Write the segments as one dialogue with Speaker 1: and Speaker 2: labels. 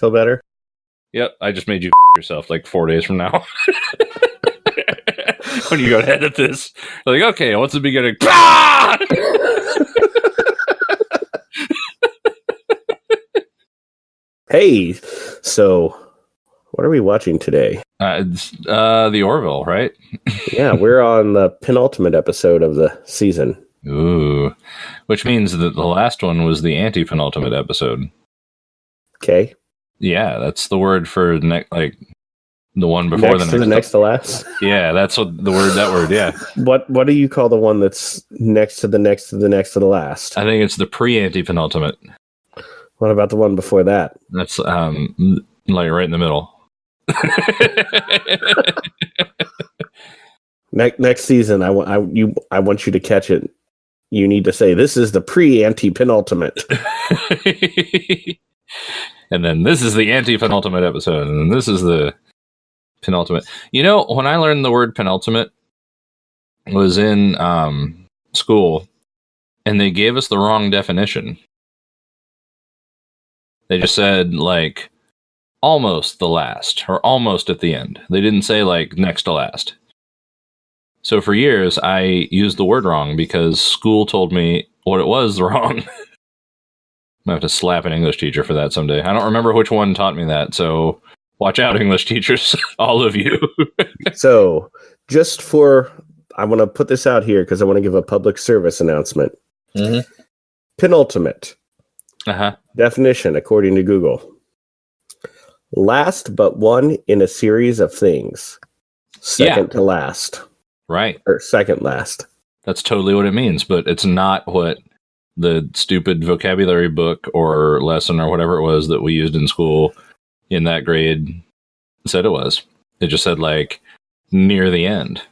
Speaker 1: Feel better?
Speaker 2: Yep, I just made you yourself like 4 days from now. When you go to edit this, like, okay, what's the beginning?
Speaker 1: Hey, so what are we watching today?
Speaker 2: It's the Orville, right?
Speaker 1: Yeah, we're on the penultimate episode of the season.
Speaker 2: Ooh, which means that the last one was the anti-penultimate episode.
Speaker 1: Okay.
Speaker 2: Yeah, that's the word for like the one before
Speaker 1: next to next to last.
Speaker 2: Yeah, that's what the word. That word. Yeah.
Speaker 1: What do you call the one that's next to the next to the next to the last?
Speaker 2: I think it's the pre-anti-penultimate.
Speaker 1: What about the one before that?
Speaker 2: That's like right in the middle.
Speaker 1: Next season, I want you to catch it. You need to say, this is the pre-anti-penultimate.
Speaker 2: And then this is the anti-penultimate episode. And this is the penultimate. You know, when I learned the word penultimate, it was in school, and they gave us the wrong definition. They just said, like, almost the last, or almost at the end. They didn't say, like, next to last. So for years, I used the word wrong because school told me what it was wrong. I'm going to have to slap an English teacher for that someday. I don't remember which one taught me that, so watch out, English teachers, all of you.
Speaker 1: So, I want to put this out here because I want to give a public service announcement.
Speaker 2: Mm-hmm.
Speaker 1: Penultimate.
Speaker 2: Uh-huh.
Speaker 1: Definition, according to Google. Last but one in a series of things. Second to last.
Speaker 2: Right.
Speaker 1: Or second last.
Speaker 2: That's totally what it means, but it's not what the stupid vocabulary book or lesson or whatever it was that we used in school in that grade said it was. It just said, like, near the end.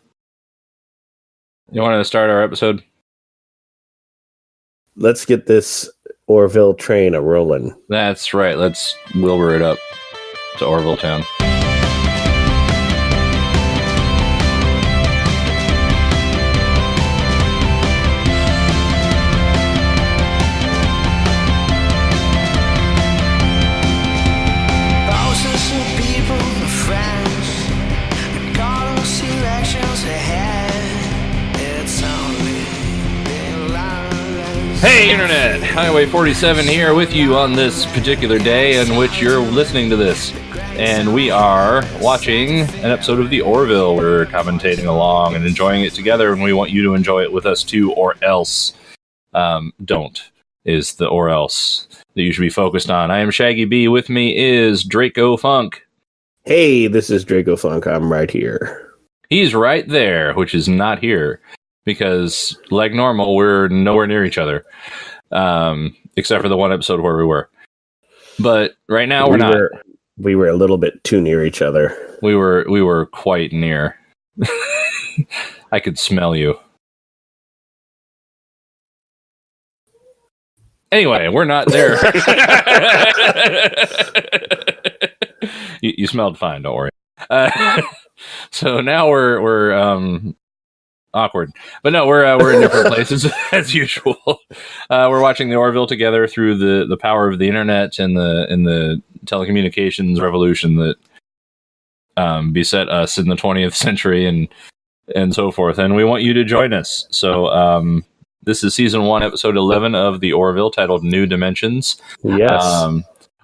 Speaker 2: You want to start our episode?
Speaker 1: Let's get this Orville train a-rolling.
Speaker 2: That's right. Let's Wilbur it up to Orville Town. Hey Internet! Highway 47 here with you on this particular day in which you're listening to this. And we are watching an episode of The Orville. We're commentating along and enjoying it together, and we want you to enjoy it with us too, or else. Don't is the or else that you should be focused on. I am Shaggy B. With me is Draco Funk.
Speaker 1: Hey, this is Draco Funk. I'm right here.
Speaker 2: He's right there, which is not here. Because, like normal, we're nowhere near each other. Except for the one episode where we were. But right now, we're not.
Speaker 1: We were a little bit too near each other.
Speaker 2: We were quite near. I could smell you. Anyway, we're not there. You smelled fine, don't worry. So now we're awkward, but no, we're in different places as usual. We're watching the Orville together through the power of the internet and the telecommunications revolution that beset us in the 20th century and so forth. And we want you to join us. So this is season 1, episode 11 of the Orville, titled "New Dimensions."
Speaker 1: Yes.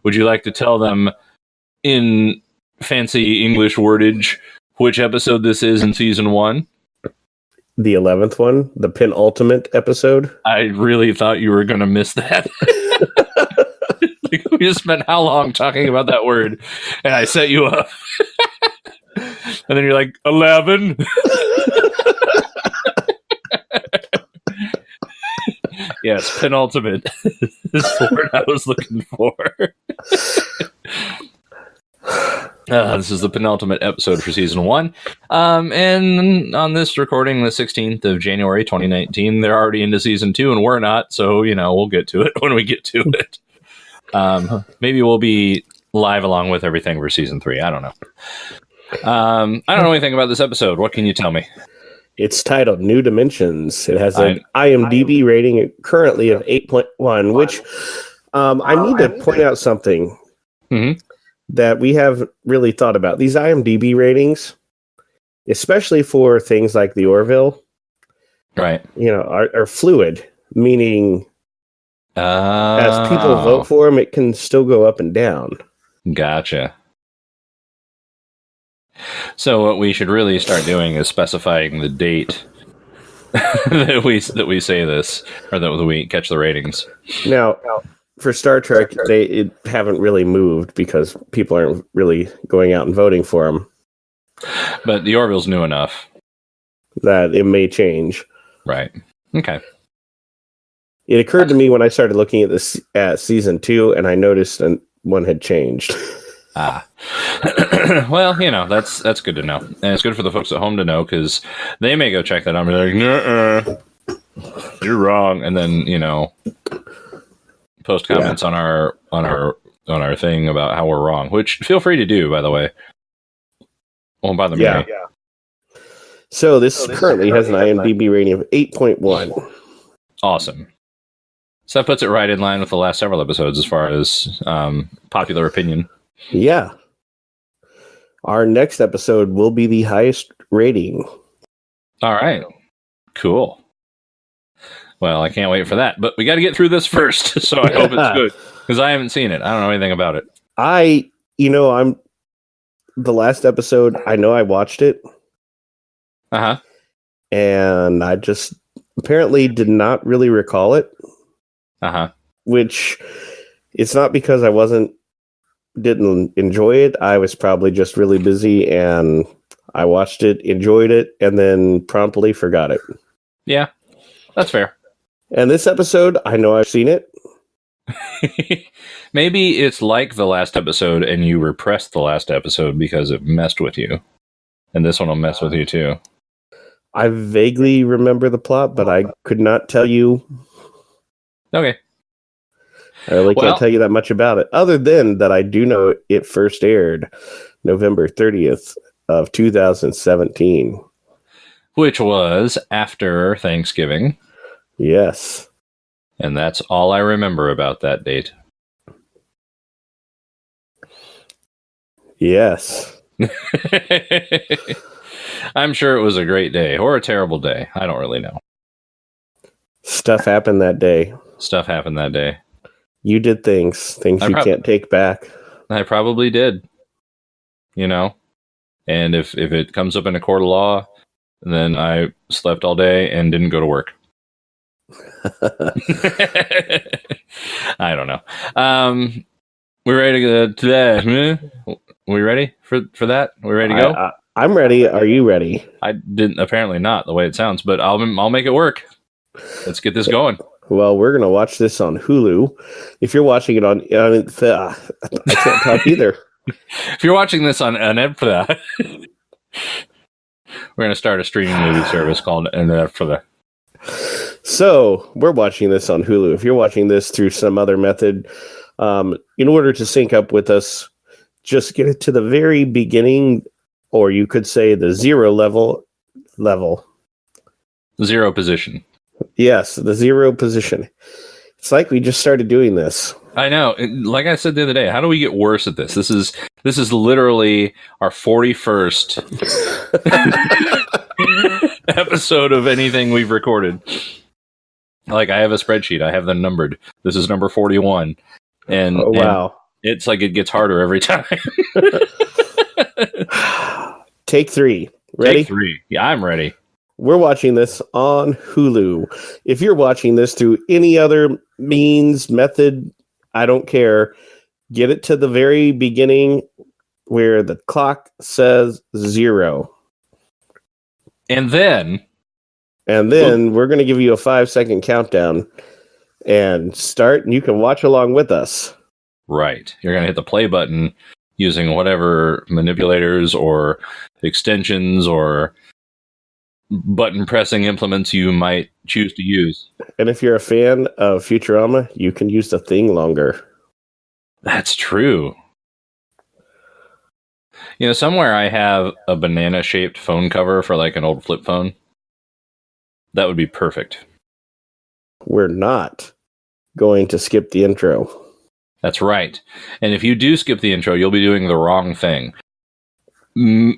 Speaker 2: Would you like to tell them in fancy English wordage which episode this is in season 1?
Speaker 1: The 11th one, the penultimate episode.
Speaker 2: I really thought you were going to miss that. We just spent how long talking about that word, and I set you up. And then you're like, 11? Yes, penultimate is the word I was looking for. This is the penultimate episode for season 1. And on this recording, the 16th of January, 2019, they're already into season 2, and we're not. So, we'll get to it when we get to it. Maybe we'll be live along with everything for season 3. I don't know. I don't know anything about this episode. What can you tell me?
Speaker 1: It's titled New Dimensions. It has an IMDb rating currently of 8.1, which I need to point out something.
Speaker 2: Mm-hmm.
Speaker 1: that we have really thought about. These IMDb ratings, especially for things like the Orville,
Speaker 2: Right.
Speaker 1: Are fluid, meaning as people vote
Speaker 2: Oh,
Speaker 1: for them, it can still go up and down.
Speaker 2: gotcha. So what we should really start doing is specifying the date that we say this, or that we catch the ratings.
Speaker 1: Now, for Star Trek, they haven't really moved because people aren't really going out and voting for them.
Speaker 2: But the Orville's new enough
Speaker 1: that it may change.
Speaker 2: Right. Okay.
Speaker 1: It occurred to me when I started looking at this at season 2, and I noticed one had changed.
Speaker 2: Well, that's good to know, and it's good for the folks at home to know, because they may go check that out and be like, "Nuh-uh, you're wrong," and then post comments on our thing about how we're wrong. Which feel free to do, by the way. Won't bother me.
Speaker 1: Yeah. So this currently has an IMDb rating of 8.1.
Speaker 2: Awesome. So that puts it right in line with the last several episodes as far as popular opinion.
Speaker 1: Yeah. Our next episode will be the highest rating.
Speaker 2: All right. Cool. Well, I can't wait for that. But we got to get through this first, so I hope it's good. Because I haven't seen it. I don't know anything about it.
Speaker 1: I'm the last episode, I know I watched it.
Speaker 2: Uh-huh.
Speaker 1: And I just apparently did not really recall it.
Speaker 2: Uh-huh.
Speaker 1: Which, it's not because I didn't enjoy it. I was probably just really busy, and I watched it, enjoyed it, and then promptly forgot it.
Speaker 2: Yeah, that's fair.
Speaker 1: And this episode, I know I've seen it.
Speaker 2: Maybe it's like the last episode and you repressed the last episode because it messed with you. And this one will mess with you too.
Speaker 1: I vaguely remember the plot, but I could not tell you.
Speaker 2: Okay.
Speaker 1: I really can't tell you that much about it, other than that I do know it first aired November 30th of 2017.
Speaker 2: Which was after Thanksgiving.
Speaker 1: Yes.
Speaker 2: And that's all I remember about that date.
Speaker 1: Yes.
Speaker 2: I'm sure it was a great day or a terrible day. I don't really know.
Speaker 1: Stuff happened that day. You did things you can't take back.
Speaker 2: I probably did. And if it comes up in a court of law, then I slept all day and didn't go to work. I don't know. We're ready to go today. We ready for that? We ready to go?
Speaker 1: I'm ready. Are you ready?
Speaker 2: I didn't. Apparently not, the way it sounds, but I'll make it work. Let's get this going.
Speaker 1: Well, we're gonna watch this on Hulu. If you're watching it on, I can't talk either.
Speaker 2: If you're watching this on Netflix, we're gonna start a streaming movie service called Netflix.
Speaker 1: So we're watching this on Hulu. If you're watching this through some other method, in order to sync up with us, just get it to the very beginning, or you could say the zero level.
Speaker 2: Zero position.
Speaker 1: Yes, the zero position. It's like we just started doing this.
Speaker 2: I know. Like I said the other day, how do we get worse at this? This is literally our 41st episode of anything we've recorded. Like, I have a spreadsheet. I have them numbered. This is number 41. And,
Speaker 1: wow.
Speaker 2: And it's like it gets harder every time.
Speaker 1: Take 3. Ready?
Speaker 2: Take 3. Yeah, I'm ready.
Speaker 1: We're watching this on Hulu. If you're watching this through any other means, method, I don't care. Get it to the very beginning where the clock says 0.
Speaker 2: And then
Speaker 1: we're going to give you a 5-second countdown and start, and you can watch along with us.
Speaker 2: Right. You're going to hit the play button using whatever manipulators or extensions or button pressing implements you might choose to use.
Speaker 1: And if you're a fan of Futurama, you can use the thing longer.
Speaker 2: That's true. Somewhere I have a banana-shaped phone cover for like an old flip phone. That would be perfect.
Speaker 1: We're not going to skip the intro.
Speaker 2: That's right. And if you do skip the intro, you'll be doing the wrong thing.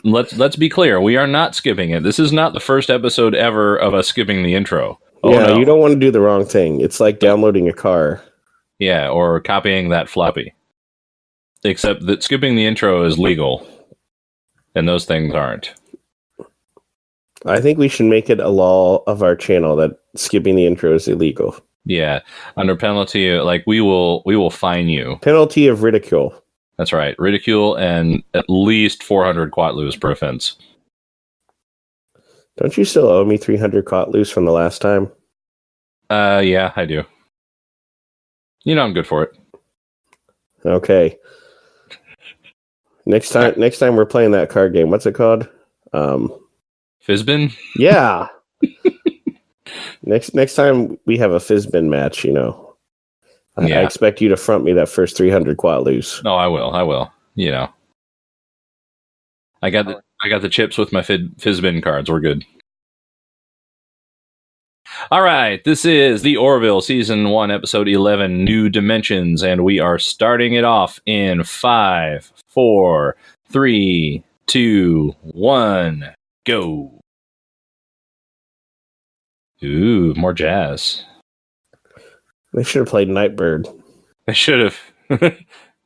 Speaker 2: Let's be clear. We are not skipping it. This is not the first episode ever of us skipping the intro. Oh,
Speaker 1: yeah,
Speaker 2: no.
Speaker 1: You don't want to do the wrong thing. It's like downloading a car.
Speaker 2: Yeah, or copying that floppy. Except that skipping the intro is legal. And those things aren't.
Speaker 1: I think we should make it a law of our channel that skipping the intro is illegal.
Speaker 2: Yeah, under penalty, like we will fine you.
Speaker 1: Penalty of ridicule.
Speaker 2: That's right, ridicule and at least 400 quatlus per offense.
Speaker 1: Don't you still owe me 300 quatlus from the last time?
Speaker 2: Yeah, I do. You know I'm good for it.
Speaker 1: Okay. Next time we're playing that card game. What's it called?
Speaker 2: Fizbin?
Speaker 1: Yeah. Next time we have a Fizbin match, I expect you to front me that first 300 quatlus.
Speaker 2: No, I will. I got the chips with my Fizbin cards. We're good. All right, this is the Orville Season 1, Episode 11, New Dimensions, and we are starting it off in 5, 4, 3, 2, 1, go. Ooh, more jazz.
Speaker 1: They should have played Nightbird.
Speaker 2: They should have.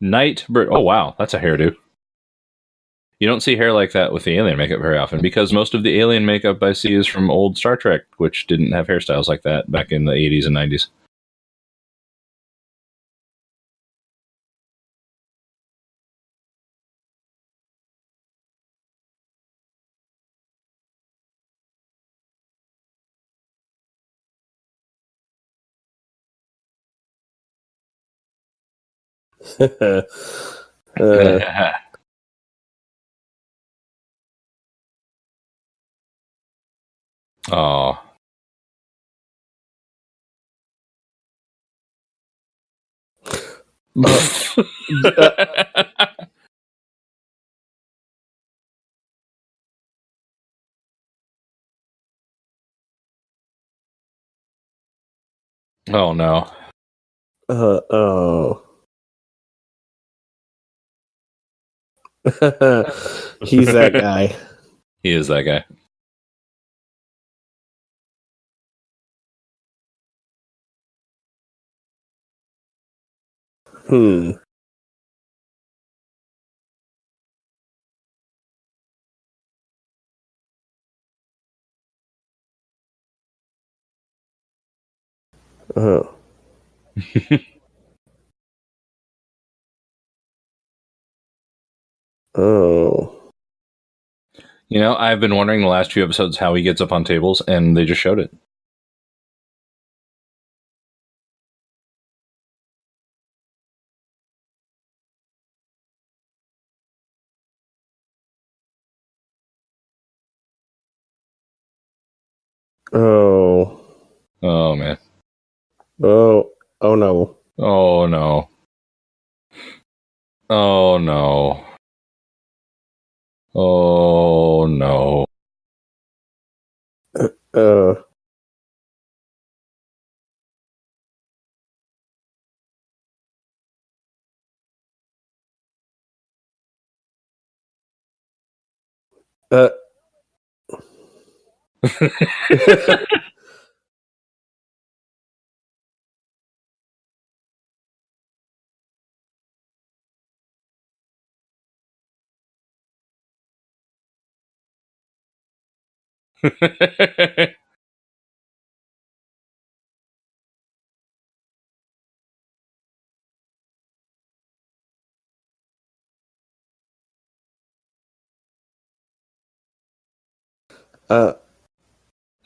Speaker 2: Nightbird. Oh, wow, that's a hairdo. You don't see hair like that with the alien makeup very often, because most of the alien makeup I see is from old Star Trek, which didn't have hairstyles like that back in the 80s and 90s. Oh. Oh no.
Speaker 1: Oh. He's that guy.
Speaker 2: He is that guy.
Speaker 1: Oh. Oh.
Speaker 2: You know, I've been wondering the last few episodes how he gets up on tables, and they just showed it.
Speaker 1: Oh.
Speaker 2: Oh, man.
Speaker 1: Oh. Oh, no.
Speaker 2: Oh, no. Oh, no. Oh, no.
Speaker 1: Uh. Uh.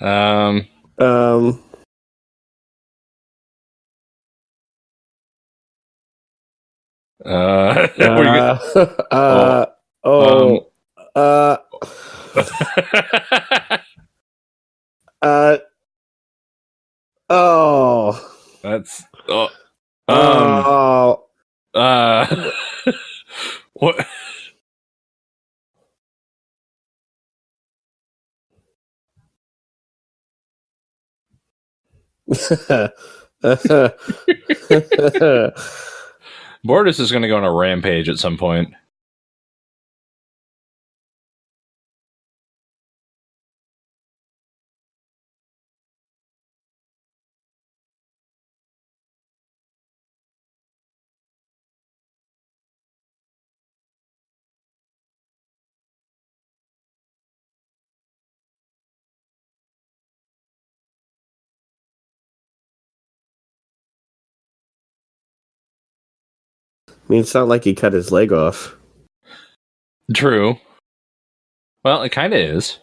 Speaker 2: um.
Speaker 1: Um. Oh. Oh.
Speaker 2: That's. Oh.
Speaker 1: Oh.
Speaker 2: What? Bortus is going to go on a rampage at some point.
Speaker 1: I mean, it's not like he cut his leg off.
Speaker 2: True. Well, it kind of is.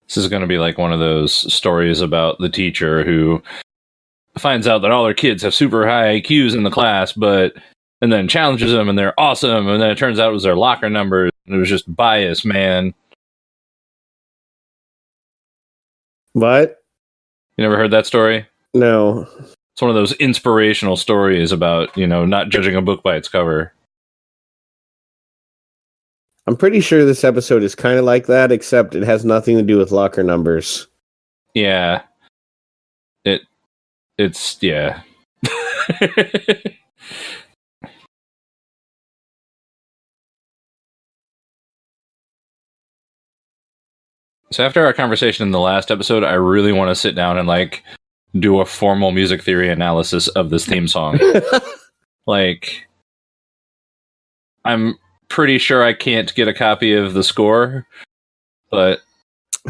Speaker 2: This is going to be like one of those stories about the teacher who finds out that all their kids have super high IQs in the class, and then challenges them and they're awesome, and then it turns out it was their locker numbers, and it was just bias, man.
Speaker 1: What?
Speaker 2: You never heard that story?
Speaker 1: No.
Speaker 2: It's one of those inspirational stories about, not judging a book by its cover.
Speaker 1: I'm pretty sure this episode is kind of like that, except it has nothing to do with locker numbers.
Speaker 2: Yeah. It's yeah. So after our conversation in the last episode, I really want to sit down and do a formal music theory analysis of this theme song. I'm pretty sure I can't get a copy of the score, but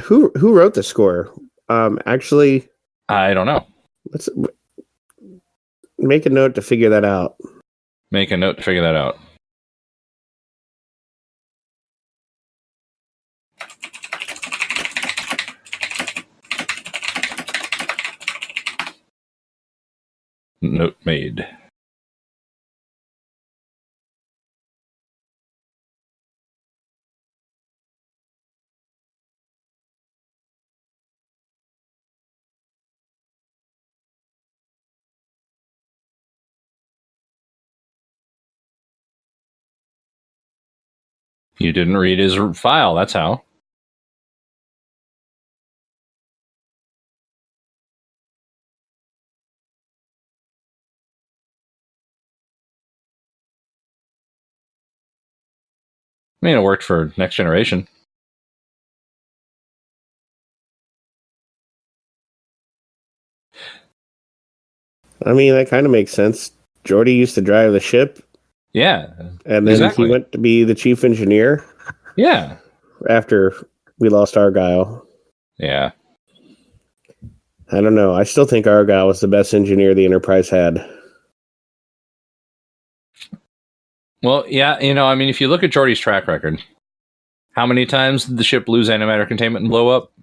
Speaker 1: who wrote the score? Actually,
Speaker 2: I don't know.
Speaker 1: Let's make a note to figure that out.
Speaker 2: Make a note to figure that out. Note made. You didn't read his file, that's how. I mean, it worked for Next Generation.
Speaker 1: I mean, that kind of makes sense. Geordi used to drive the ship.
Speaker 2: Yeah.
Speaker 1: And then he went to be the chief engineer.
Speaker 2: Yeah.
Speaker 1: After we lost Argyle.
Speaker 2: Yeah.
Speaker 1: I don't know. I still think Argyle was the best engineer the Enterprise had.
Speaker 2: Well, yeah, if you look at Geordi's track record, how many times did the ship lose antimatter containment and blow up?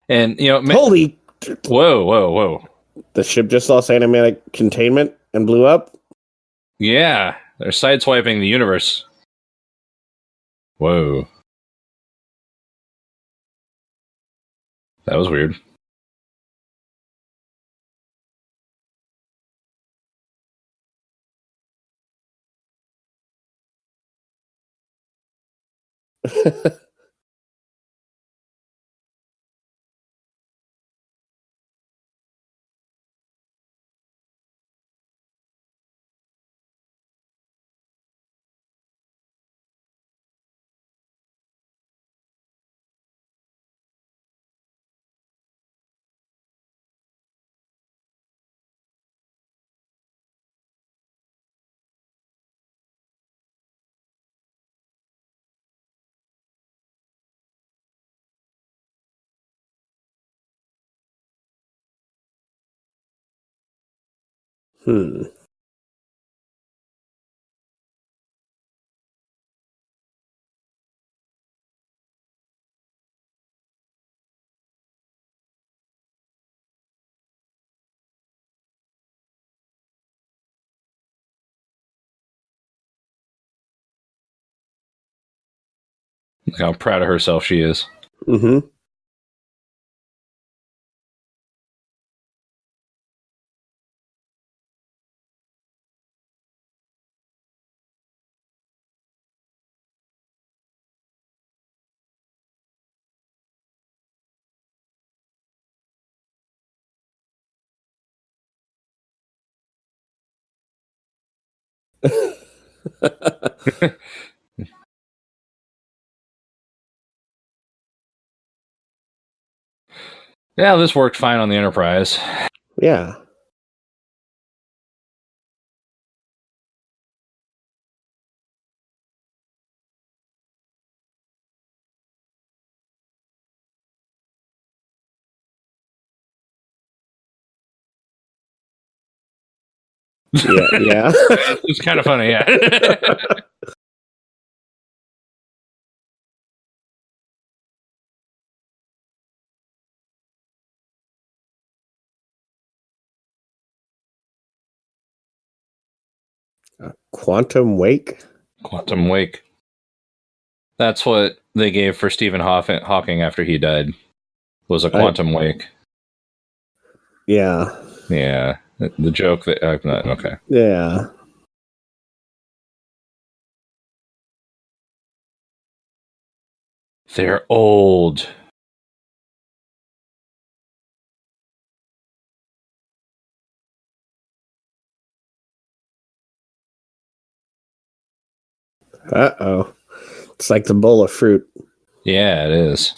Speaker 2: And,
Speaker 1: Holy...
Speaker 2: Whoa.
Speaker 1: The ship just lost antimatter containment and blew up?
Speaker 2: Yeah, they're sideswiping the universe. Whoa. That was weird. Look how proud of herself she is.
Speaker 1: Mm-hmm.
Speaker 2: Yeah, this worked fine on the Enterprise.
Speaker 1: Yeah. Yeah.
Speaker 2: It's kind of funny, yeah.
Speaker 1: Quantum Wake.
Speaker 2: Quantum Wake. That's what they gave for Stephen Hawking after he died. Was a quantum wake.
Speaker 1: Yeah.
Speaker 2: Yeah. The joke that okay.
Speaker 1: Yeah.
Speaker 2: They're old.
Speaker 1: Uh-oh. It's like the bowl of fruit.
Speaker 2: Yeah, it is.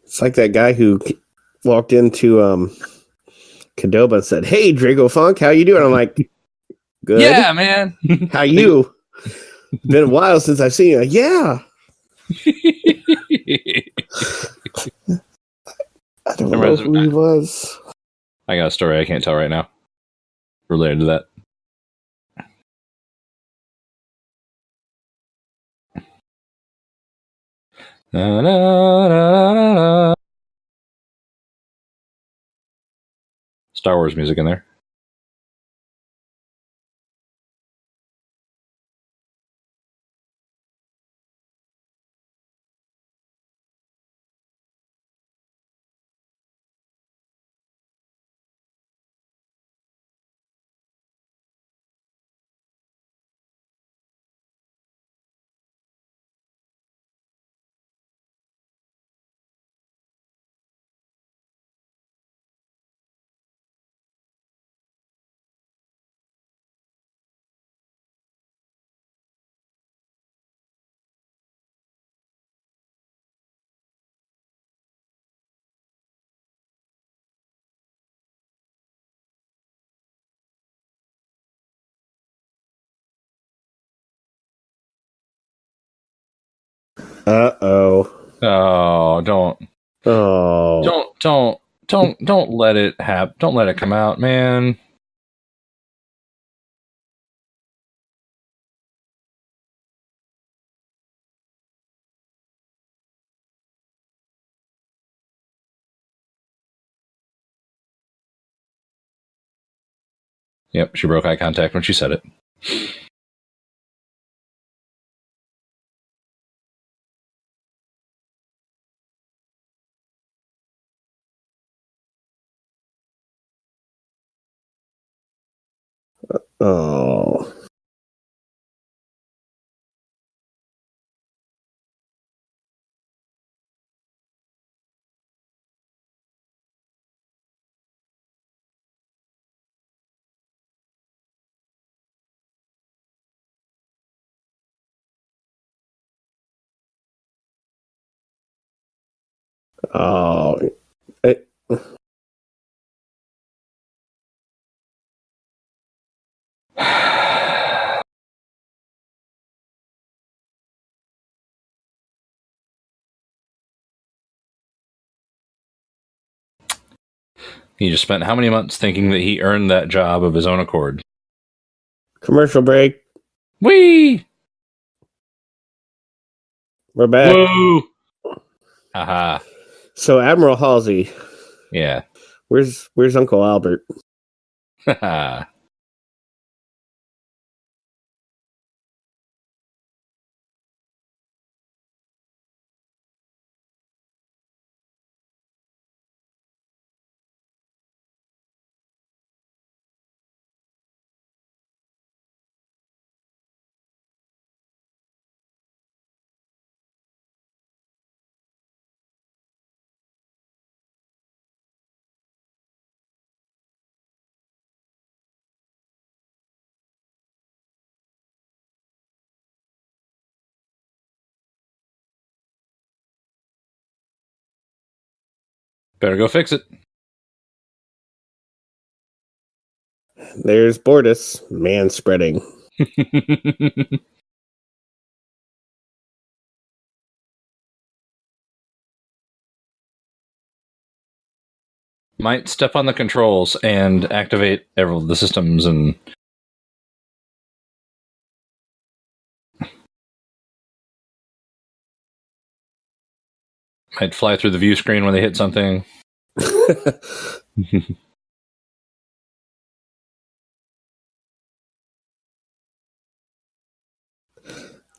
Speaker 1: It's like that guy who walked into Cadoba and said, "Hey, Drago Funk, how you doing?" I'm like, "Good.
Speaker 2: Yeah, man.
Speaker 1: How you? Been a while since I've seen you." Like, yeah. I don't know who he was.
Speaker 2: I got a story I can't tell right now related to that. Na, na, na, na, na. Star Wars music in there.
Speaker 1: Uh-oh.
Speaker 2: Oh,
Speaker 1: Oh.
Speaker 2: don't let it happen. Don't let it come out, man. Yep, she broke eye contact when she said it.
Speaker 1: Oh. Oh. It,
Speaker 2: He just spent how many months thinking that he earned that job of his own accord?
Speaker 1: commercial break.
Speaker 2: Whee!
Speaker 1: We're back.
Speaker 2: Woo! Haha.
Speaker 1: So Admiral Halsey,
Speaker 2: Yeah.
Speaker 1: where's Uncle Albert?
Speaker 2: Haha. Better go fix it.
Speaker 1: There's Bortus, man spreading.
Speaker 2: Might step on the controls and activate the systems and... Might fly through the view screen when they hit something.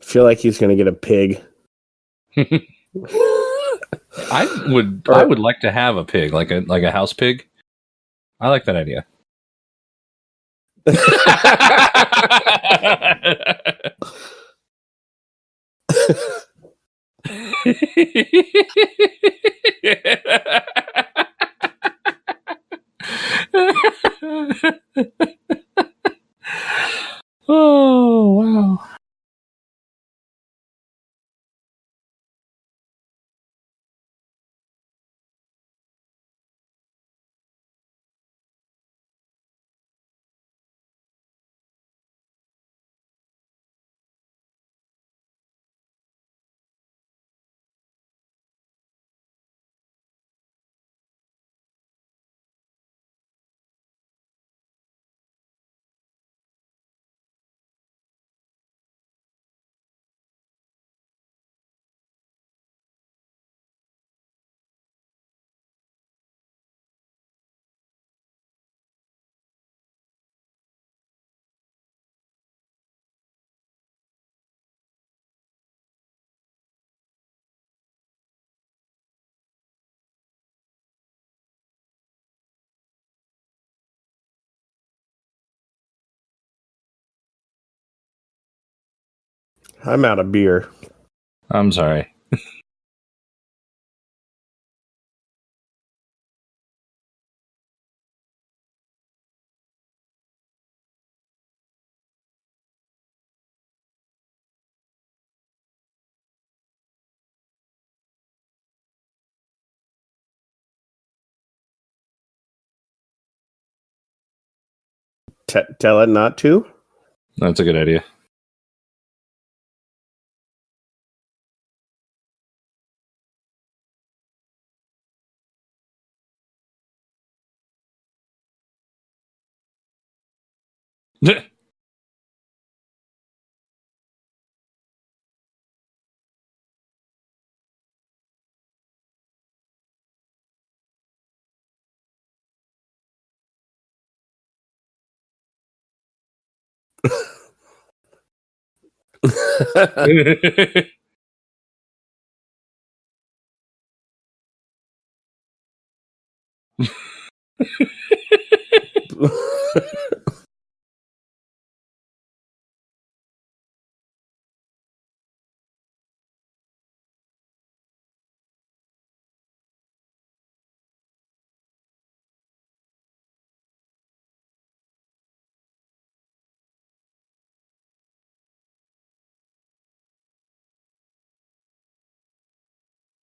Speaker 1: Feel like he's going to get a pig.
Speaker 2: I would like to have a pig, like a house pig. I like that idea. Oh, wow.
Speaker 1: I'm out of beer.
Speaker 2: I'm sorry.
Speaker 1: Tell it not to?
Speaker 2: That's a good idea.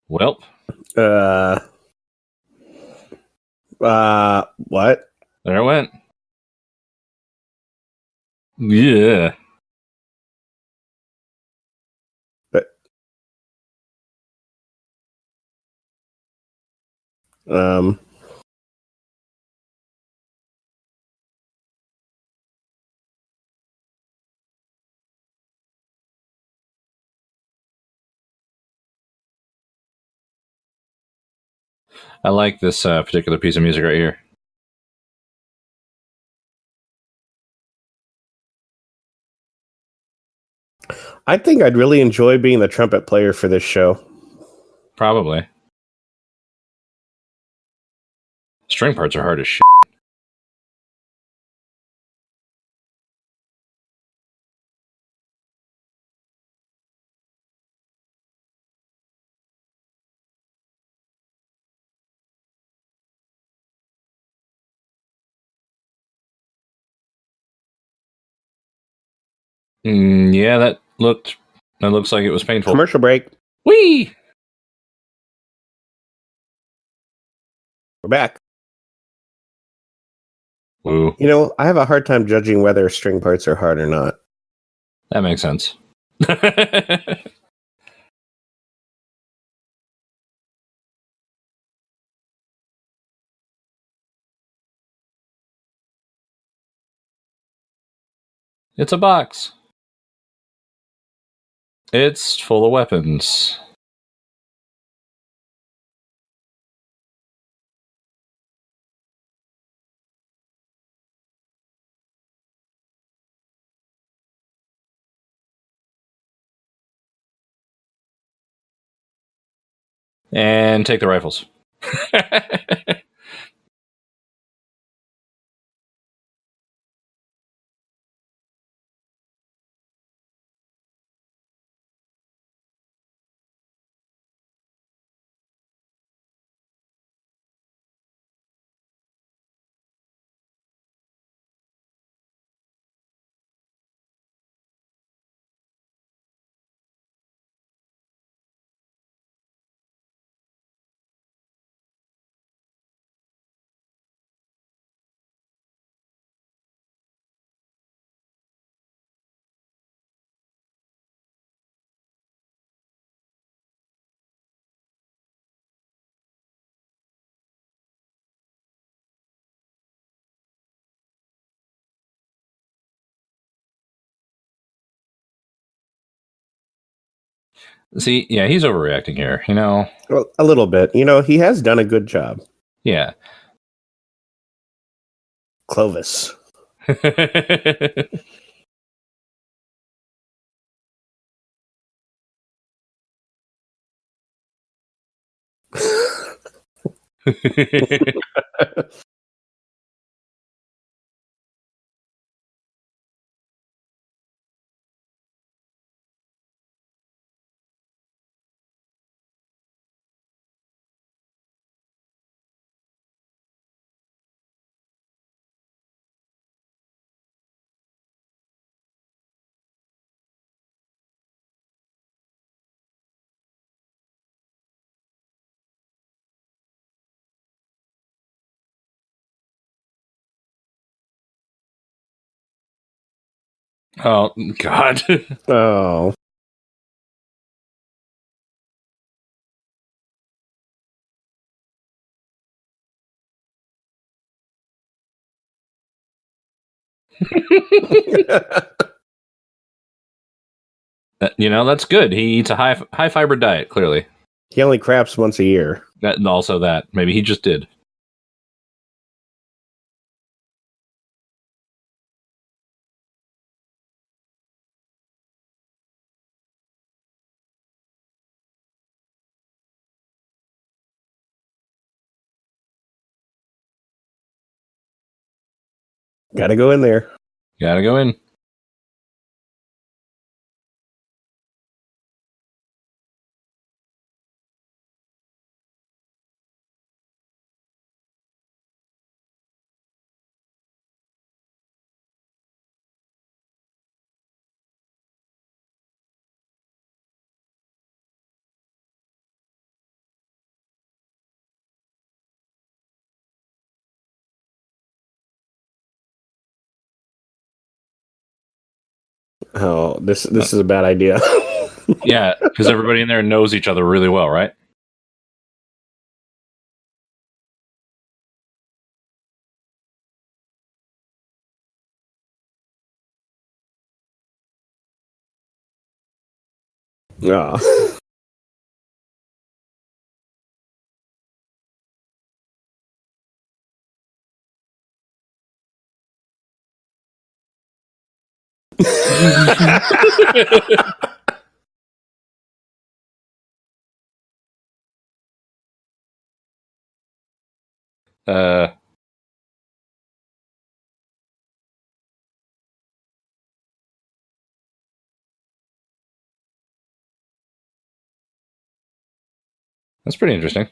Speaker 2: Well,
Speaker 1: what?
Speaker 2: there it went. Yeah.
Speaker 1: Um,
Speaker 2: I like this particular piece of music right here.
Speaker 1: I think I'd really enjoy being the trumpet player for this show.
Speaker 2: Probably. String parts are hard as shit. Yeah, that looks like it was painful.
Speaker 1: Commercial break.
Speaker 2: Whee!
Speaker 1: We're back.
Speaker 2: Woo.
Speaker 1: You know, I have a hard time judging whether string parts are hard or not.
Speaker 2: That makes sense. It's a box. It's full of weapons. And take the rifles. See, yeah, he's overreacting here, you know?
Speaker 1: Well, a little bit. You know, he has done a good job.
Speaker 2: Yeah.
Speaker 1: Clovis.
Speaker 2: Oh, God.
Speaker 1: Oh.
Speaker 2: You know, that's good. He eats a high fiber diet, clearly.
Speaker 1: He only craps once a year.
Speaker 2: That, and also that. Maybe he just did.
Speaker 1: Gotta go in there.
Speaker 2: Gotta go in.
Speaker 1: Oh, this is a bad idea.
Speaker 2: Yeah, because everybody in there knows each other really well, right?
Speaker 1: Oh.
Speaker 2: uh, that's pretty interesting.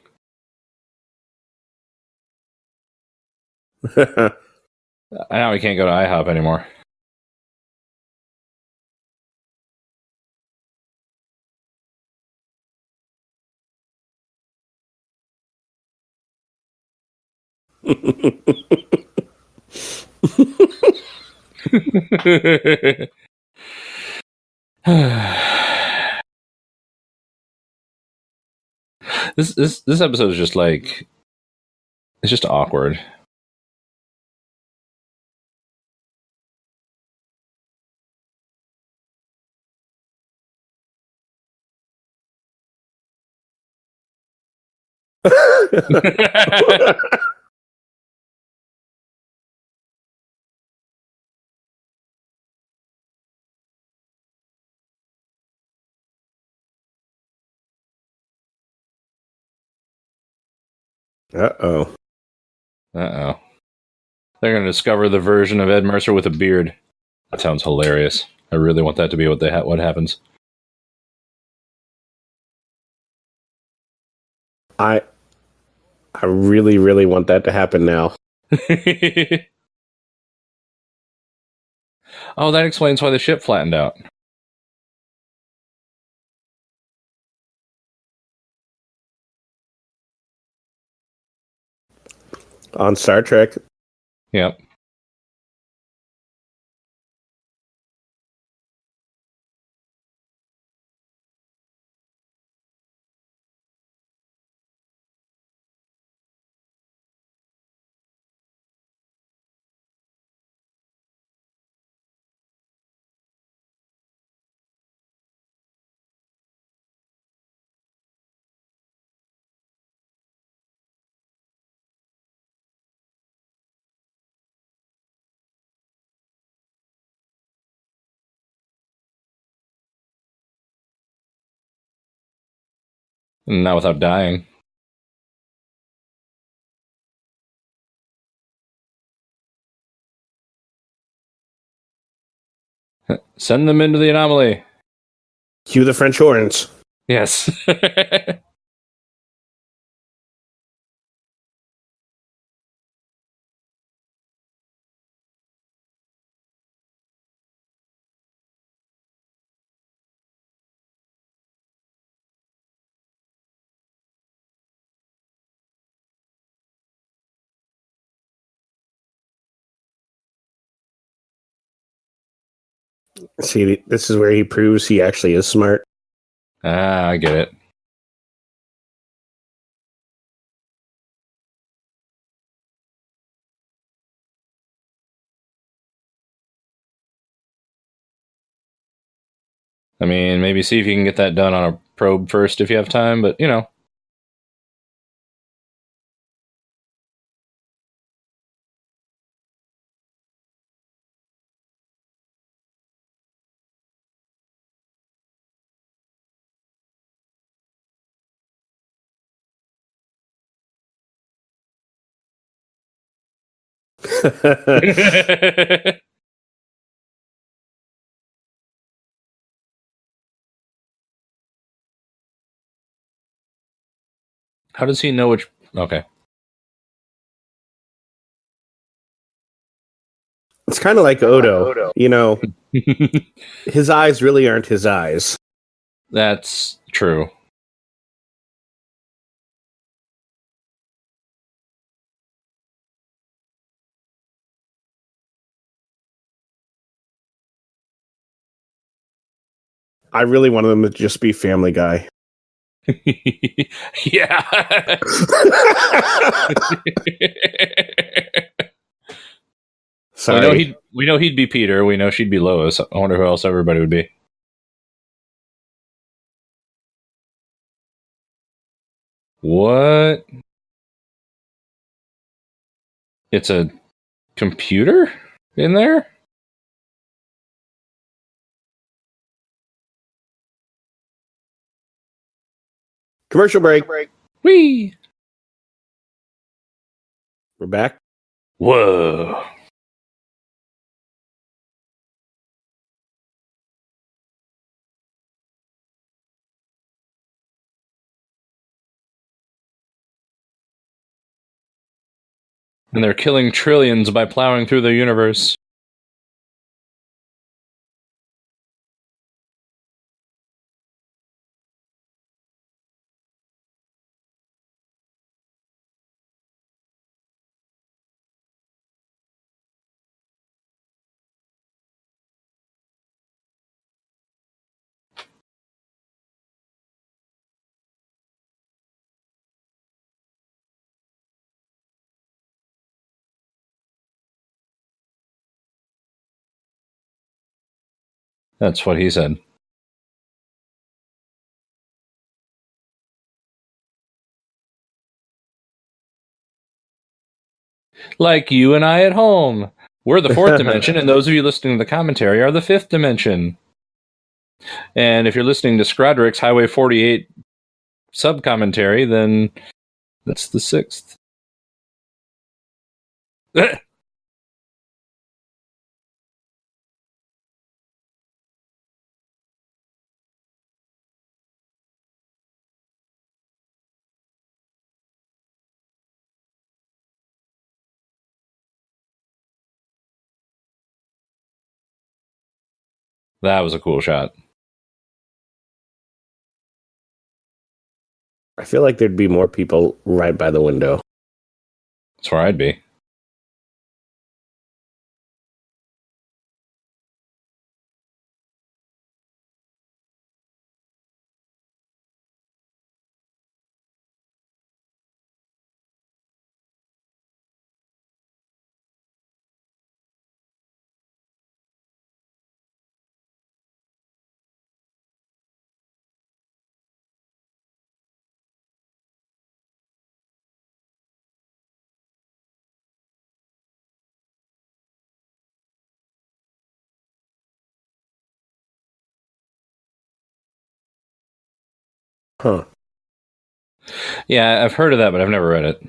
Speaker 2: Now we can't go to IHOP anymore. this episode is just like, it's just awkward.
Speaker 1: Uh-oh.
Speaker 2: Uh-oh. They're going to discover the version of Ed Mercer with a beard. That sounds hilarious. I really want that to be what what happens.
Speaker 1: I really, really want that to happen now.
Speaker 2: Oh, that explains why the ship flattened out.
Speaker 1: On Star Trek.
Speaker 2: Yep. Not without dying. Send them into the anomaly.
Speaker 1: Cue the French horns.
Speaker 2: Yes.
Speaker 1: See, this is where he proves he actually is smart.
Speaker 2: I get it. I mean, maybe see if you can get that done on a probe first if you have time, but, you know. How does he know which... Okay.
Speaker 1: It's kind of like Odo. You know, his eyes really aren't his eyes.
Speaker 2: That's true.
Speaker 1: I really wanted him to just be Family Guy.
Speaker 2: Yeah.
Speaker 1: Sorry.
Speaker 2: We know he'd be Peter. We know she'd be Lois. I wonder who else everybody would be. What? It's a computer in there?
Speaker 1: Commercial break.
Speaker 2: Whee!
Speaker 1: We're back.
Speaker 2: Whoa. And they're killing trillions by plowing through the universe. That's what he said. Like you and I at home. We're the fourth dimension, and those of you listening to the commentary are the fifth dimension. And if you're listening to Scrodrick's Highway 48 sub-commentary, then that's the sixth. That was a cool shot.
Speaker 1: I feel like there'd be more people right by the window.
Speaker 2: That's where I'd be.
Speaker 1: Huh.
Speaker 2: Yeah, I've heard of that, but I've never read it.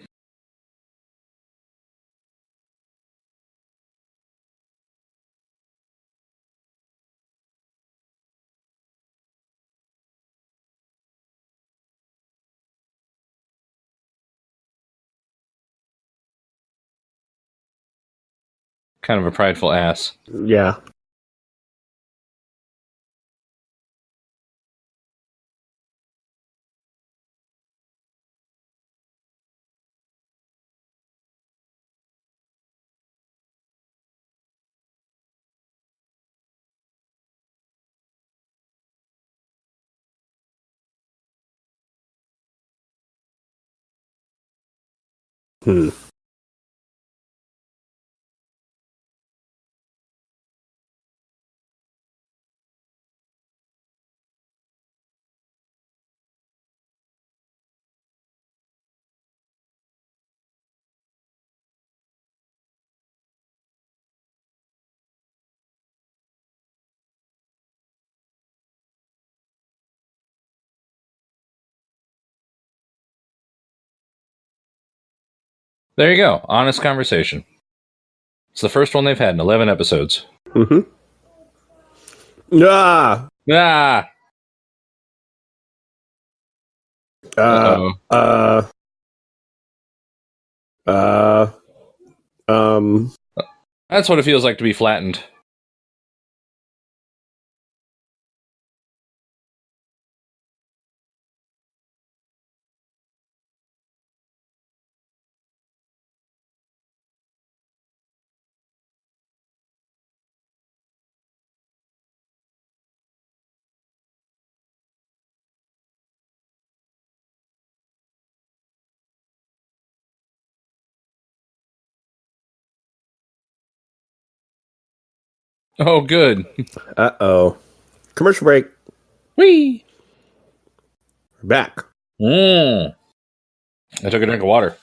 Speaker 2: Kind of a prideful ass.
Speaker 1: Yeah. Hmm.
Speaker 2: There you go. Honest conversation. It's the first one they've had in 11 episodes.
Speaker 1: Mm-hmm. Ah.
Speaker 2: Ah!
Speaker 1: Uh.
Speaker 2: Uh-oh.
Speaker 1: Um.
Speaker 2: That's what it feels like to be flattened. Oh, good.
Speaker 1: Uh-oh. Commercial break.
Speaker 2: Whee!
Speaker 1: We're back.
Speaker 2: I took a drink of water.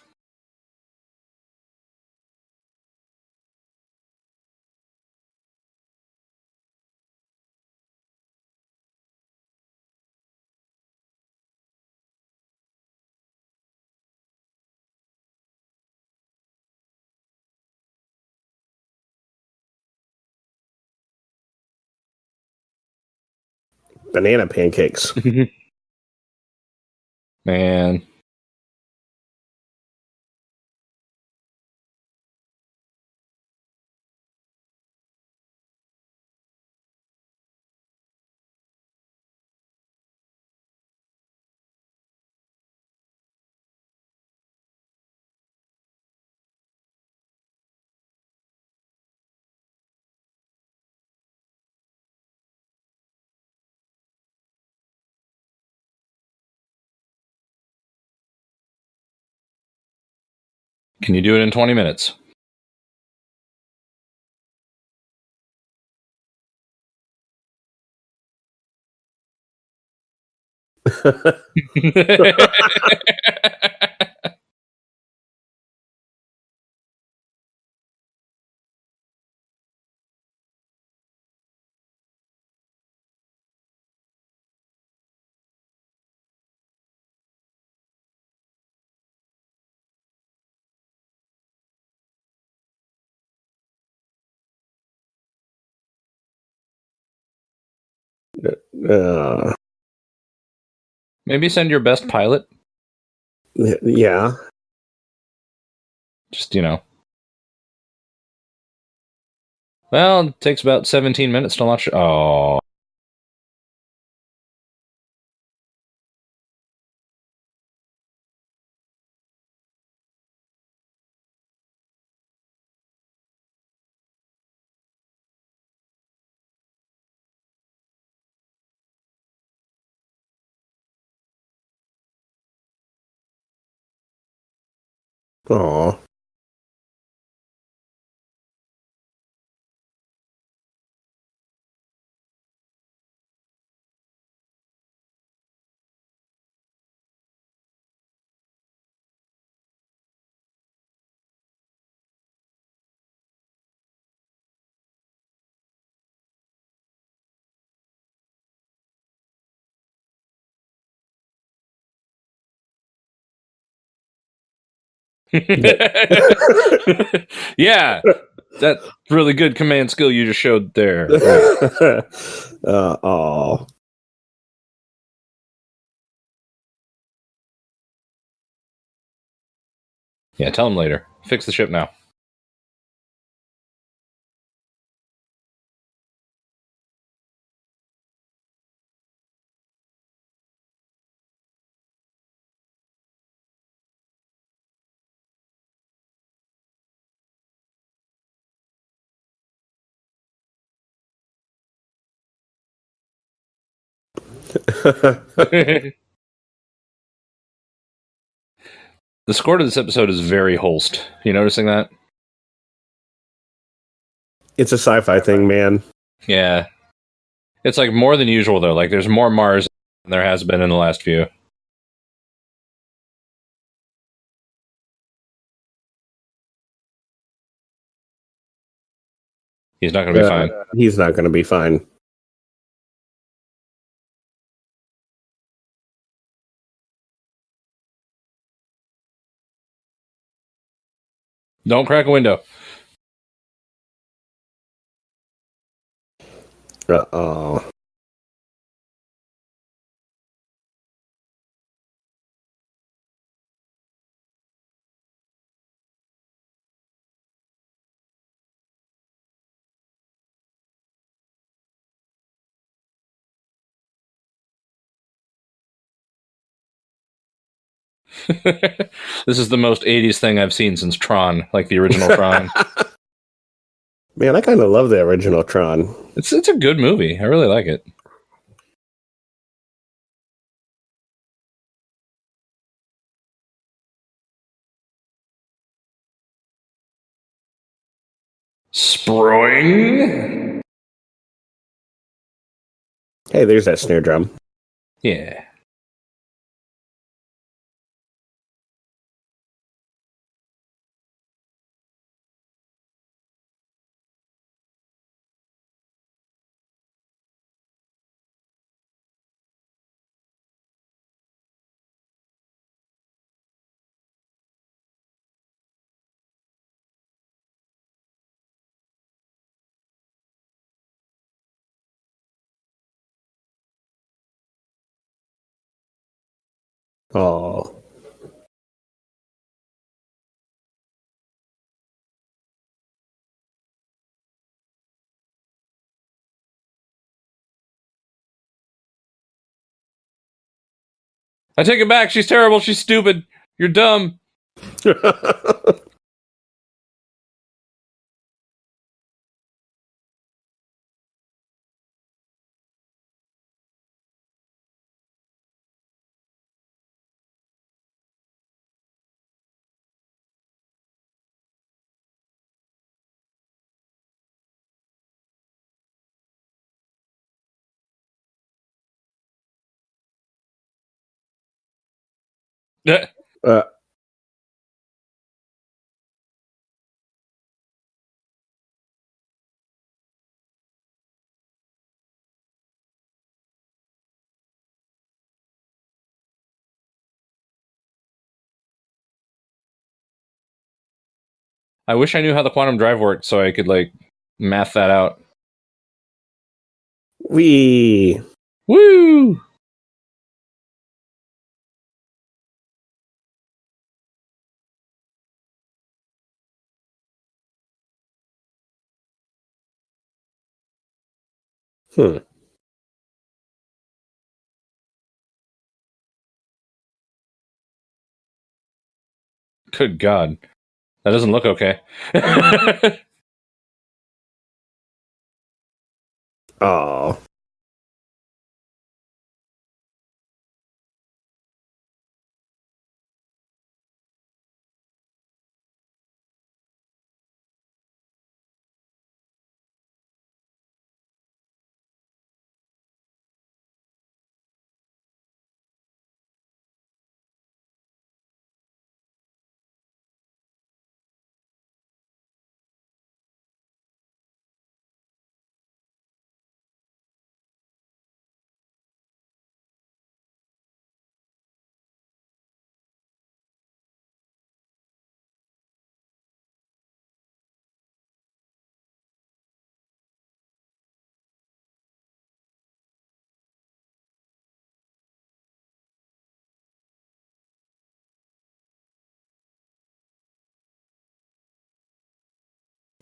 Speaker 1: Banana pancakes.
Speaker 2: Man. Can you do it in 20 minutes?
Speaker 1: uh,
Speaker 2: Maybe send your best pilot.
Speaker 1: yeah.
Speaker 2: Just, Well, it takes about 17 minutes to launch. Oh.
Speaker 1: Aw.
Speaker 2: Yeah, that's really good command skill you just showed there.
Speaker 1: Aw.
Speaker 2: Yeah, tell him later. Fix the ship now. The score to this episode is very Holst. You noticing that?
Speaker 1: It's a sci-fi thing, man.
Speaker 2: Yeah. It's like more than usual, though. Like, there's more Mars than there has been in the last few. He's not going to be fine.
Speaker 1: He's not going to be fine.
Speaker 2: Don't crack a window.
Speaker 1: Uh-oh.
Speaker 2: This is the most 80s thing I've seen since Tron, like the original Tron.
Speaker 1: Man, I kind of love the original Tron.
Speaker 2: It's a good movie. I really like it. Sproing?
Speaker 1: Hey, there's that snare drum.
Speaker 2: Yeah.
Speaker 1: Oh.
Speaker 2: I take it back. She's terrible. She's stupid. You're dumb.
Speaker 1: Uh,
Speaker 2: I wish I knew how the quantum drive worked so I could like math that out.
Speaker 1: we.
Speaker 2: Woo! Good God. That doesn't look okay.
Speaker 1: Oh.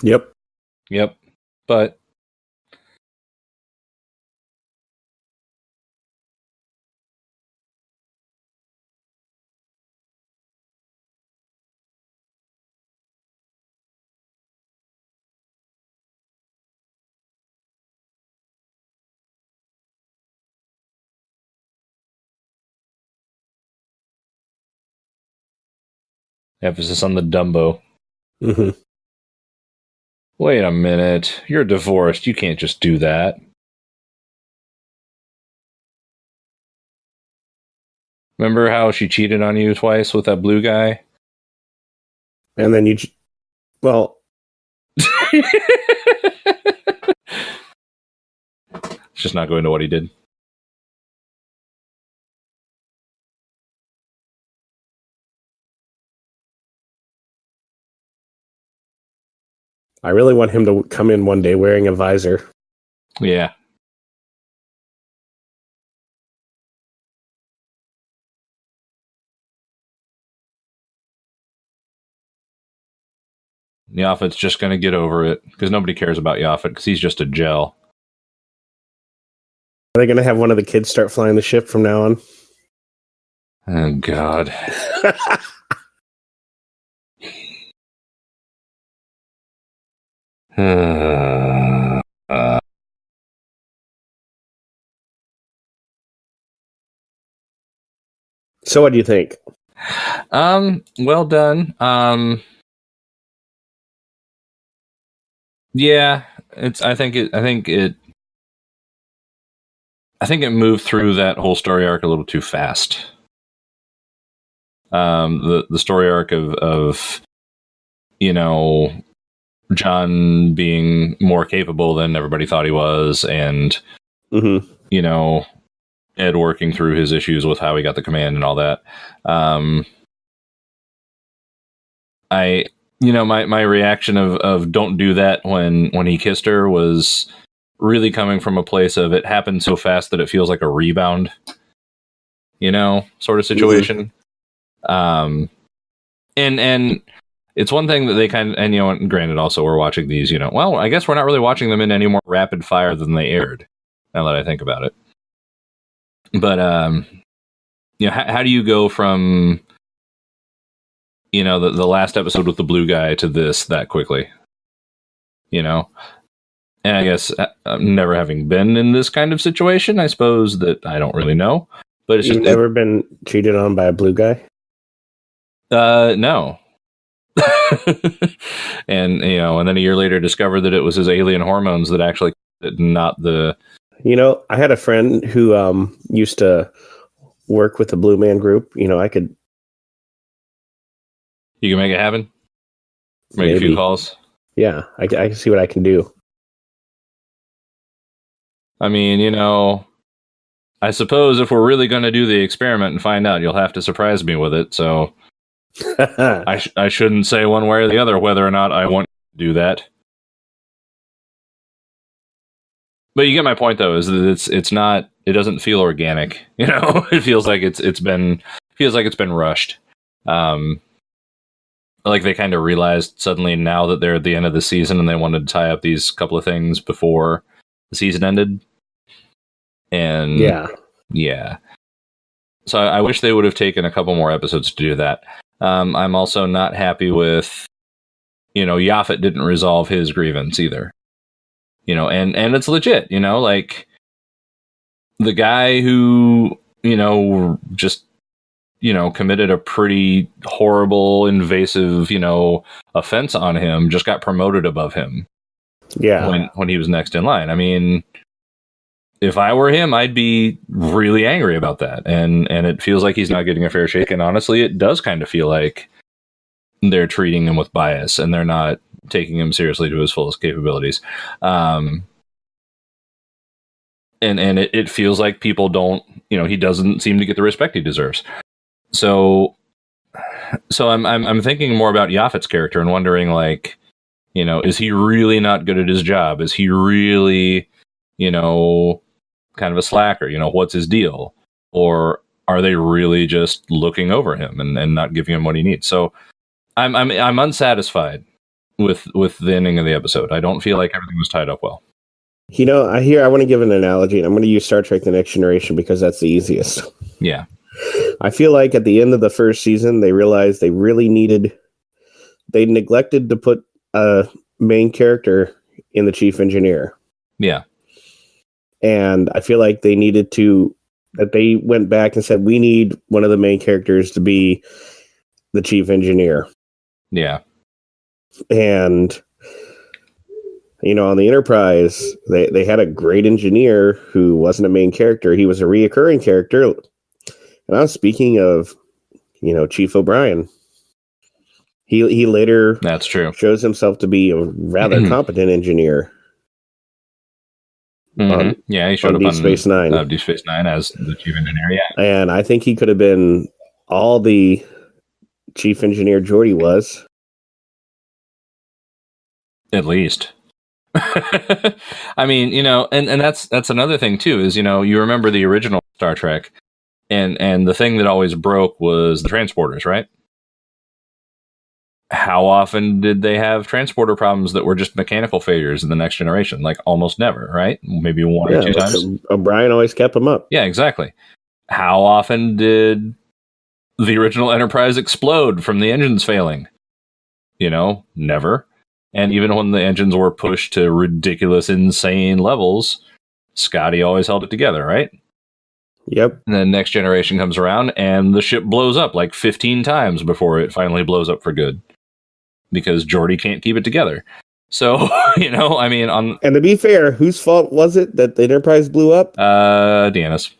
Speaker 1: Yep.
Speaker 2: Yep. But emphasis on the Dumbo.
Speaker 1: Mm-hmm.
Speaker 2: Wait a minute. You're divorced. You can't just do that. Remember how she cheated on you twice with that blue guy?
Speaker 1: And then well,
Speaker 2: It's just not going to what he did.
Speaker 1: I really want him to come in one day wearing a visor.
Speaker 2: Yeah. Yaphet's just going to get over it because nobody cares about Yaphet because he's just a gel.
Speaker 1: Are they going to have one of the kids start flying the ship from now on?
Speaker 2: Oh, God.
Speaker 1: So what do you think?
Speaker 2: Well done. Yeah, I think it moved through that whole story arc a little too fast. The story arc of John being more capable than everybody thought he was, and Ed working through his issues with how he got the command and all that. My reaction of don't do that when he kissed her was really coming from a place of it happened so fast that it feels like a rebound, sort of situation. And it's one thing that they and granted also we're watching these, well, I guess we're not really watching them in any more rapid fire than they aired, now that I think about it. But, how do you go from, the last episode with the blue guy to this that quickly? And I guess never having been in this kind of situation, I suppose that I don't really know. But it's
Speaker 1: You've never been cheated on by a blue guy?
Speaker 2: No. And then a year later discovered that it was his alien hormones that actually not the...
Speaker 1: I had a friend who used to work with the Blue Man Group. I could
Speaker 2: You can make it happen. Make a few calls.
Speaker 1: Yeah, I can see what I can do.
Speaker 2: I mean, I suppose if we're really going to do the experiment and find out, you'll have to surprise me with it. So I shouldn't say one way or the other whether or not I want to do that. But you get my point, though, is that it's not. It doesn't feel organic. It feels like it's been rushed. Like they kind of realized suddenly now that they're at the end of the season and they wanted to tie up these couple of things before the season ended. And yeah. So I wish they would have taken a couple more episodes to do that. I'm also not happy with, Yaphet didn't resolve his grievance either. And it's legit, like the guy who, just, committed a pretty horrible, invasive, offense on him just got promoted above him.
Speaker 1: Yeah.
Speaker 2: When he was next in line. I mean, if I were him, I'd be really angry about that. And it feels like he's not getting a fair shake. And honestly, it does kind of feel like they're treating him with bias and they're not taking him seriously to his fullest capabilities. And it feels like people don't, he doesn't seem to get the respect he deserves. So I'm thinking more about Yaphet's character and wondering, like, is he really not good at his job? Is he really, kind of a slacker? What's his deal? Or are they really just looking over him and not giving him what he needs? So I'm unsatisfied with the ending of the episode. I don't feel like everything was tied up well.
Speaker 1: I want to give an analogy, and I'm going to use Star Trek The Next Generation because that's the easiest.
Speaker 2: Yeah.
Speaker 1: I feel like at the end of the first season, they realized they neglected to put a main character in the chief engineer.
Speaker 2: Yeah.
Speaker 1: And I feel like they went back and said, we need one of the main characters to be the chief engineer.
Speaker 2: Yeah.
Speaker 1: And, on the Enterprise, they had a great engineer who wasn't a main character. He was a reoccurring character. And I'm speaking of, Chief O'Brien. He later
Speaker 2: that's true
Speaker 1: shows himself to be a rather competent engineer.
Speaker 2: Mm-hmm. Yeah, he showed up
Speaker 1: on Deep Space Nine.
Speaker 2: Deep Space Nine as the chief engineer. Yeah,
Speaker 1: and I think he could have been all the chief engineer Geordi was.
Speaker 2: At least. I mean, and that's another thing too. Is you remember the original Star Trek. And the thing that always broke was the transporters, right? How often did they have transporter problems that were just mechanical failures in the Next Generation? Like almost never, right? Maybe one or two times.
Speaker 1: O'Brien always kept them up.
Speaker 2: Yeah, exactly. How often did the original Enterprise explode from the engines failing? Never. And even when the engines were pushed to ridiculous, insane levels, Scotty always held it together, right?
Speaker 1: Yep.
Speaker 2: And then Next Generation comes around and the ship blows up like 15 times before it finally blows up for good. Because Geordi can't keep it together. So, I mean...
Speaker 1: And to be fair, whose fault was it that the Enterprise blew up?
Speaker 2: Deanna's.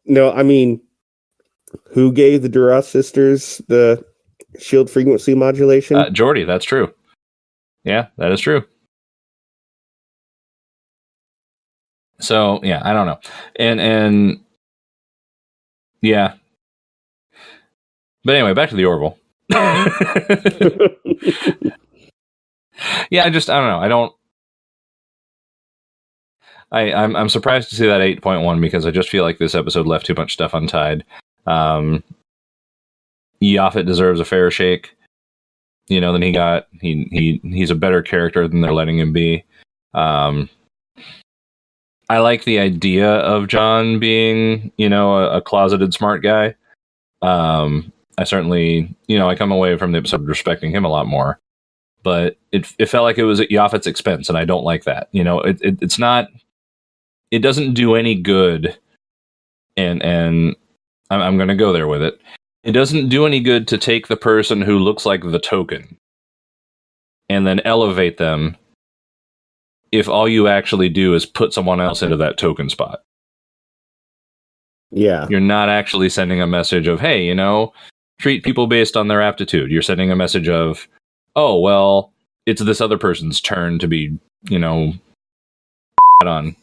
Speaker 1: No, I mean, who gave the Duras sisters the shield frequency modulation?
Speaker 2: Geordi, that's true. Yeah, that is true. So, yeah, I don't know. And yeah. But anyway, back to the Orville. Yeah, I don't know. I'm surprised to see that 8.1 because I just feel like this episode left too much stuff untied. Yaphet deserves a fair shake, than he got. He's a better character than they're letting him be. I like the idea of John being, a closeted smart guy. I certainly, I come away from the episode respecting him a lot more. But it felt like it was at Yaphet's expense, and I don't like that. It's not. It doesn't do any good, and I'm going to go there with it. It doesn't do any good to take the person who looks like the token and then elevate them if all you actually do is put someone else into that token spot.
Speaker 1: Yeah.
Speaker 2: You're not actually sending a message of, hey, treat people based on their aptitude. You're sending a message of, oh, well, it's this other person's turn to be, on.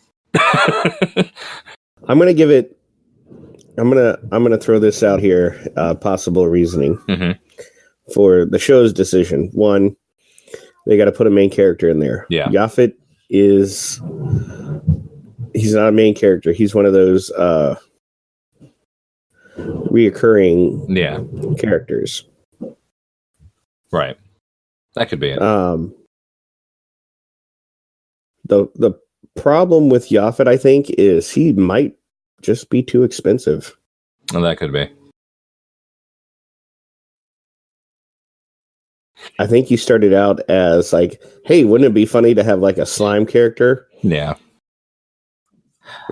Speaker 1: I'm gonna give it. I'm gonna throw this out here. Possible reasoning for the show's decision. One, they got to put a main character in there.
Speaker 2: Yeah,
Speaker 1: Yaphet he's not a main character. He's one of those reoccurring characters.
Speaker 2: Right. That could be it.
Speaker 1: The problem with Yaphet, I think, is he might just be too expensive.
Speaker 2: Well, that could be.
Speaker 1: I think he started out as like, hey, wouldn't it be funny to have like a slime character?
Speaker 2: Yeah.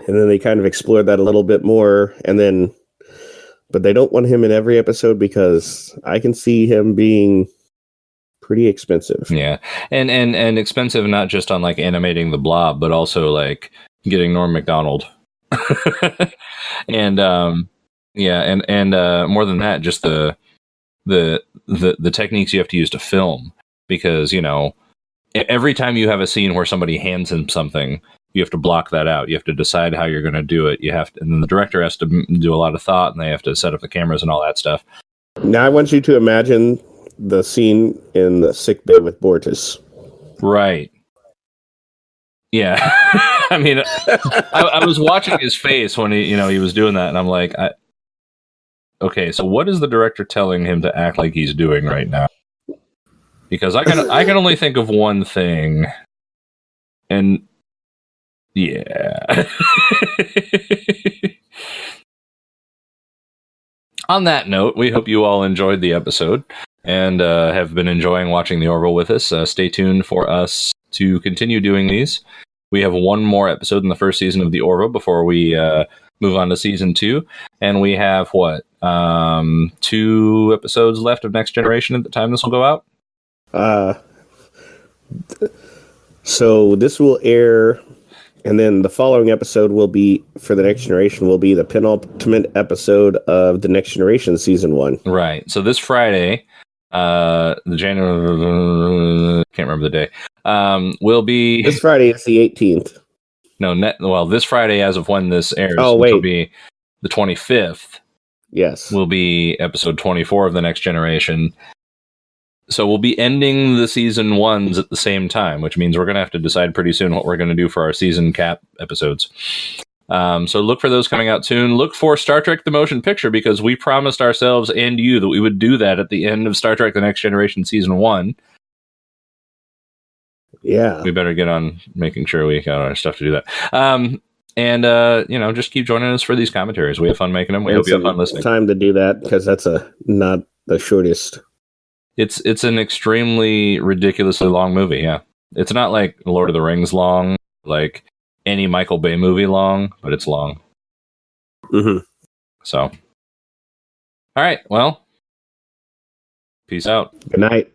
Speaker 1: And then they kind of explored that a little bit more. But they don't want him in every episode because I can see him being pretty expensive.
Speaker 2: Yeah. And expensive not just on like animating the blob, but also like getting Norm Macdonald. And more than that, just the techniques you have to use to film, because every time you have a scene where somebody hands him something, you have to block that out. You have to decide how you're going to do it. And then the director has to do a lot of thought, and they have to set up the cameras and all that stuff.
Speaker 1: Now I want you to imagine the scene in the sick bay with Bortus.
Speaker 2: Right. Yeah. I mean, I was watching his face when he was doing that, and I'm like, okay, so what is the director telling him to act like he's doing right now? Because I can only think of one thing, and yeah. On that note, we hope you all enjoyed the episode and have been enjoying watching the Orville with us. Stay tuned for us to continue doing these. We have one more episode in the first season of the Orville before we move on to season 2, and we have 2 episodes left of Next Generation at the time this will go out.
Speaker 1: So this will air, and then the following episode will be for the Next Generation will be the penultimate episode of the Next Generation season 1.
Speaker 2: Right. So this Friday, the January, can't remember the day, will be
Speaker 1: this Friday. It's the 18th.
Speaker 2: No, this Friday, as of when this airs,
Speaker 1: which
Speaker 2: will be the 25th.
Speaker 1: Yes,
Speaker 2: will be episode 24 of the Next Generation. So we'll be ending the season 1s at the same time, which means we're going to have to decide pretty soon what we're going to do for our season cap episodes. So look for those coming out soon. Look for Star Trek The Motion Picture, because we promised ourselves and you that we would do that at the end of Star Trek The Next Generation season 1.
Speaker 1: Yeah.
Speaker 2: We better get on making sure we got our stuff to do that. Just keep joining us for these commentaries. We have fun making them. We hope you have fun listening.
Speaker 1: Time to do that, because that's not the shortest.
Speaker 2: It's an extremely ridiculously long movie, yeah. It's not like Lord of the Rings long, like any Michael Bay movie long, but it's long.
Speaker 1: Mm-hmm.
Speaker 2: So, all right, well, peace out.
Speaker 1: Good night.